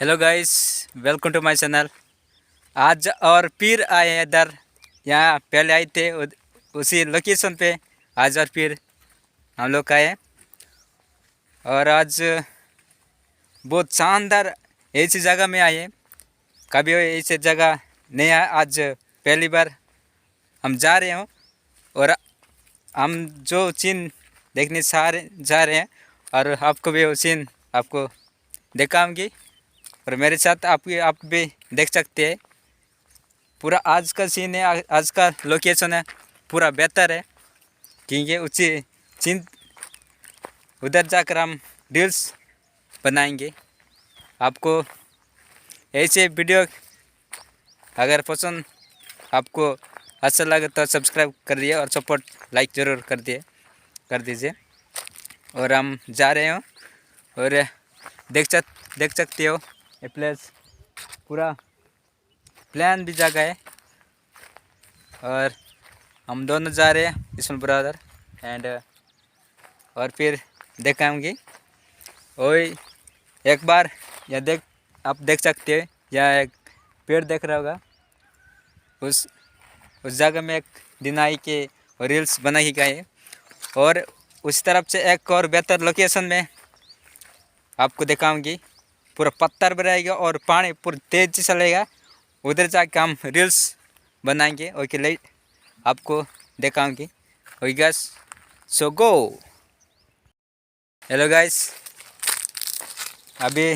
Hello guys, welcome to my channel. आज और फिर आए हैं इधर। यहाँ पहले आए थे उसी लोकेशन पे। आज और फिर हम लोग आए और आज बहुत शानदार ऐसी जगह में आए। कभी ऐसी जगह नहीं आया, आज पहली बार हम जा रहे हो। और हम जो सीन देखने जा रहे हैं और आपको भी वो सीन आपको दिखाऊंगी। और मेरे साथ आप भी देख सकते हैं। पूरा आज का सीन है, आज का लोकेशन है, पूरा बेहतर है क्योंकि उसी सीन उधर जाकर हम रील्स बनाएंगे। आपको ऐसे वीडियो अगर पसंद आपको अच्छा लगे तो सब्सक्राइब कर दिए और सपोर्ट लाइक ज़रूर कर दीजिए। और हम जा रहे हो और देख सकते हो ये प्लेस पूरा प्लान भी जगह है। और हम दोनों जा रहे हैं, इसमें ब्रदर एंड और फिर दिखाऊंगी। वही एक बार यह आप देख सकते हैं, यह एक पेड़ देख रहा होगा। उस जगह में एक दिन आई के रील्स बनाई गई। और उस तरफ से एक और बेहतर लोकेशन में आपको दिखाऊंगी। पूरा पत्थर बनाएगा और पानी पूरा तेज से चलेगा। उधर जाके हम रील्स बनाएंगे। ओके, लाइट आपको दिखाऊंगी। ओके गाइस, सो गो। हेलो गाइस, अभी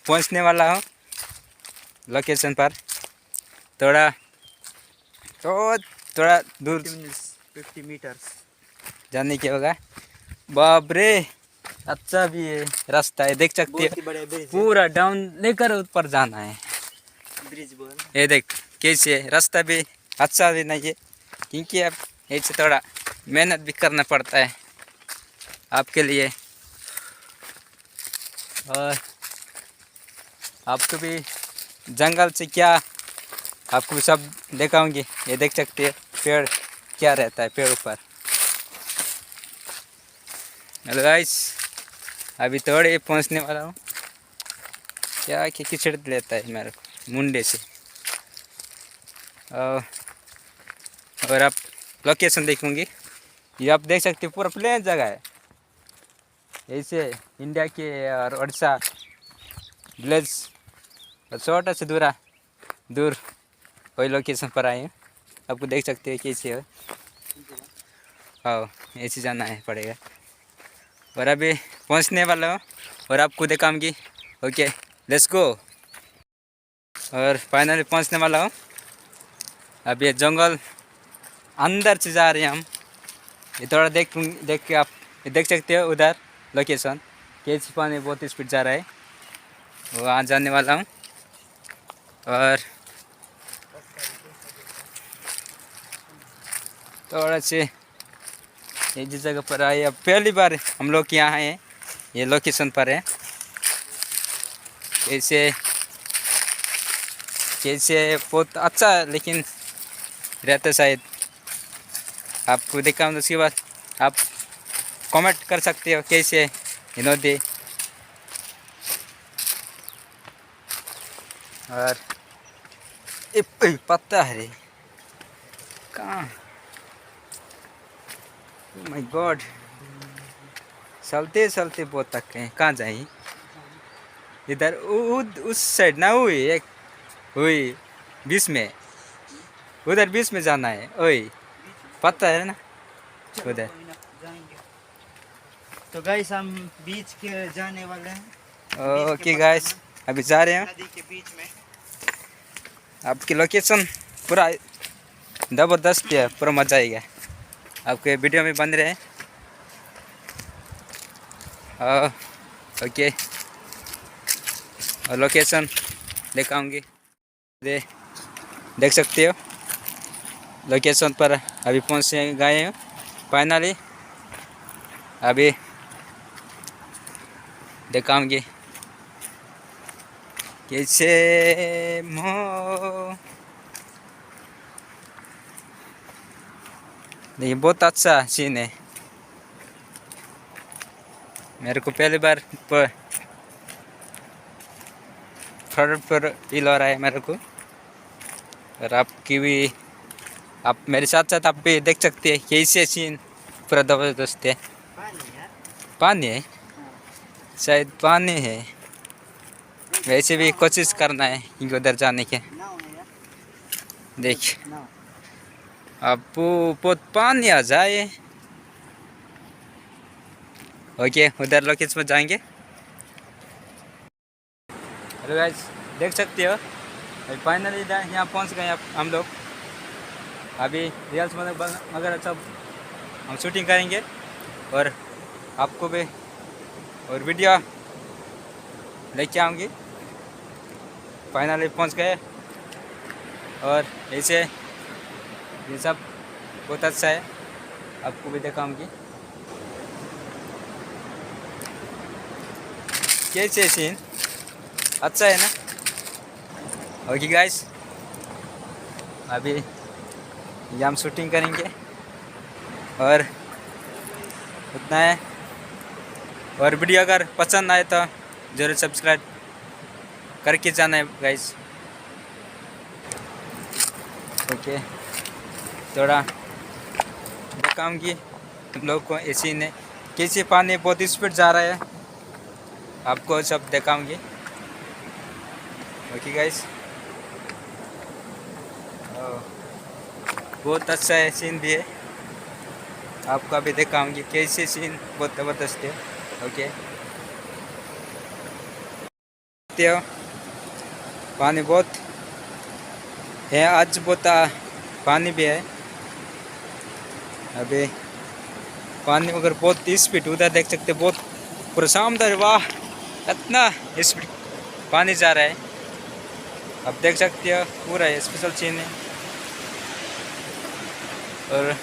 पहुंचने वाला हूँ लोकेशन पर। थोड़ा थोड़ा दूर 50 मीटर्स जाने की होगा। बाप रे, अच्छा भी है रास्ता है, देख सकते हैं। पूरा डाउन लेकर ऊपर जाना है। ब्रिज बोल ये देख कैसे है, रास्ता भी अच्छा भी नहीं है क्योंकि अब ऐसे थोड़ा मेहनत भी करना पड़ता है आपके लिए। और आपको भी जंगल से क्या आपको सब दिखाऊंगी। ये देख सकते हैं पेड़ क्या रहता है पेड़ ऊपर। हेलो गाइस, अभी थोड़े पहुंचने वाला हूँ। क्या कीचड़ लेता है मेरे मुंडे से। और आप लोकेशन देखूंगी, ये आप देख सकते हो पूरा प्लेन जगह है। ऐसे इंडिया के और उड़ीसा विलेज छोटा से दूर वही लोकेशन पर आए हैं। आपको देख सकते हैं कैसे है। हाँ, ऐसे जाना है पड़ेगा। और अभी पहुंचने वाला हूँ और आपको दिखाऊंगी। Okay, let's go. और फाइनली पहुंचने वाला हूँ। अब ये जंगल अंदर से जा रहे हैं हम। ये थोड़ा देख के आप देख सकते हो उधर लोकेशन कैसे पानी बहुत स्पीड जा रहा है। वहाँ जाने वाला हूँ। और थोड़ा से ये जिस जगह पर आए, अब पहली बार हम लोग यहाँ हैं, ये लोकेशन पर है। कैसे बहुत अच्छा लेकिन रहता शायद आपको दिखाऊँ। उसके बाद आप कमेंट कर सकते हो कैसे ये नदी। और पत्ता है रे कहाँ। माय गॉड, चलते चलते बहुत तक हैं। कहाँ जाए इधर उस साइड ना हुई एक हुई बीच में, उधर बीच में जाना है। ओए पता है ना उधर। तो गाइस हम बीच के जाने वाले हैं। ओके गाइस, अभी जा रहे हैं। नदी के बीच में आपकी लोकेशन पूरा ज़बरदस्त है, पूरा मजा आएगा। आपके वीडियो में बन रहे हैं। ओके, और लोकेशन दिखाऊंगी। देख सकते हो लोकेशन पर अभी पहुंच गए हैं फाइनली। अभी दिखाऊंगी कैसे देखिए, बहुत अच्छा सीन है। मेरे को पहली बार फ्रंट पर फील हो रहा है मेरे को। और आपकी भी, आप मेरे साथ साथ आप भी देख सकते हैं कैसे सीन पूरा ज़बरदस्त है। पानी यार। पानी है, शायद पानी है। वैसे भी कोशिश करना है कि उधर जाने के। नाव है यार। देखिए नाव। अब बहुत पानी आ जाए। ओके, उधर लोकेशन में जाएंगे। हेलो गाइस, देख सकते हो फाइनली यहाँ पहुँच गए हम लोग। अभी रियल्स वगैरह सब हम शूटिंग करेंगे और आपको भी और वीडियो लेके आऊँगी। फाइनली पहुँच गए और ऐसे ये सब बहुत अच्छा है, आपको भी दिखाऊंगी कैसे सीन अच्छा है ना। ओके गाइस, अभी ये हम शूटिंग करेंगे और उतना है। और वीडियो अगर पसंद आए तो ज़रूर सब्सक्राइब करके जाना है गाइस। ओके, थोड़ा दिखाऊंगी तुम लोग को ऐसे ने कैसे पानी बहुत स्पीड जा रहा है, आपको सब दिखाऊंगी। ओके गाइस, बहुत अच्छा है सीन भी है, आपको अभी दिखाऊंगी कैसे सीन बहुत ज़बरदस्त है। ओके, देखते हो पानी बहुत है, आज बहुत पानी भी है। अभी पानी मगर बहुत स्पीड, उधर देख सकते बहुत पूरा शानदार, वाह इतना स्पीड पानी जा रहा है। अब देख सकते हो पूरा स्पेशल सीन है। और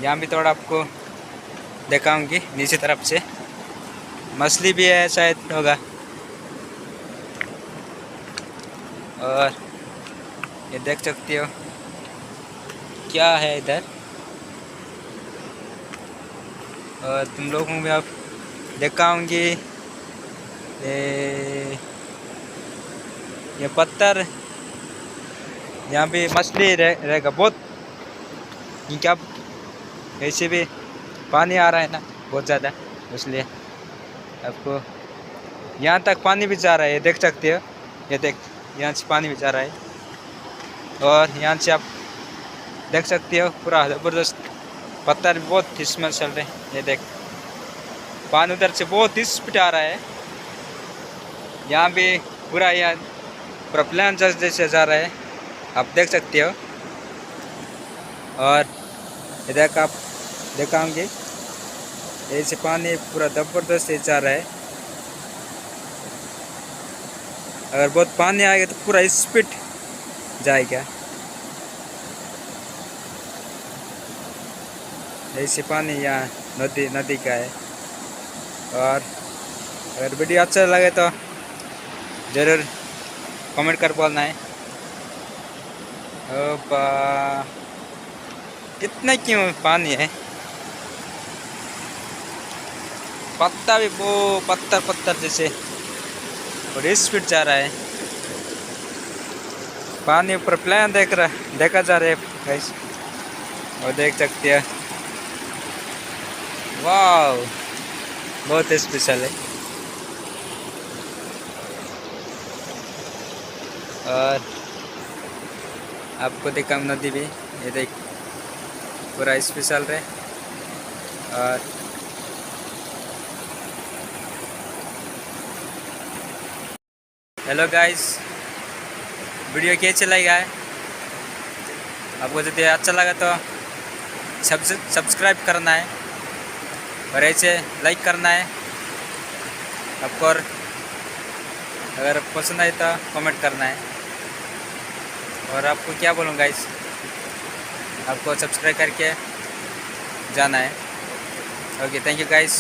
यहाँ भी थोड़ा आपको दिखाऊंगी नीचे तरफ से, मछली भी है शायद होगा। और ये देख सकते हो क्या है इधर। और तुम लोगों को भी आप दिखाऊंगी ये पत्थर, यहाँ भी मछली रहेगा बहुत, क्योंकि अब ऐसे भी पानी आ रहा है ना बहुत ज़्यादा, इसलिए आपको यहाँ तक पानी भी जा रहा है, देख सकते हो। ये देख, यहाँ से पानी भी जा रहा है और यहाँ से आप देख सकते हो पूरा ज़बरदस्त पत्थर भी बहुत स्मेल चल रहे हैं। ये देख पानी उधर से बहुत स्पीड आ रहा है, यहाँ भी पूरा यहाँ पूरा प्लान जैसे जा रहा है, आप देख सकते हो। और इधर आप दिखाऊंगे ऐसे पानी पूरा ज़बरदस्त से जा रहा है। अगर बहुत पानी आएगा तो पूरा स्पीड जाएगा। ऐसे पानी यहाँ नदी का है। और अगर वीडियो अच्छा लगे तो ज़रूर कमेंट कर बोलना है। इतना क्यों पानी है, पत्ता भी वो पत्थर जैसे और स्पीड जा रहा है। पानी ऊपर प्लान देखा जा रहा है गाइस, और देख सकते हैं वाह बहुत स्पेशल है। और आपको दिखा नदी भी, ये देख पूरा स्पेशल है। और हेलो गाइस, वीडियो कैसे लगा है आपको? यदि अच्छा लगा तो सब्सक्राइब करना है और ऐसे लाइक करना है आपको। और अगर पसंद आए तो कमेंट करना है। और आपको क्या बोलूँ गाइस, आपको सब्सक्राइब करके जाना है। Okay, thank you guys.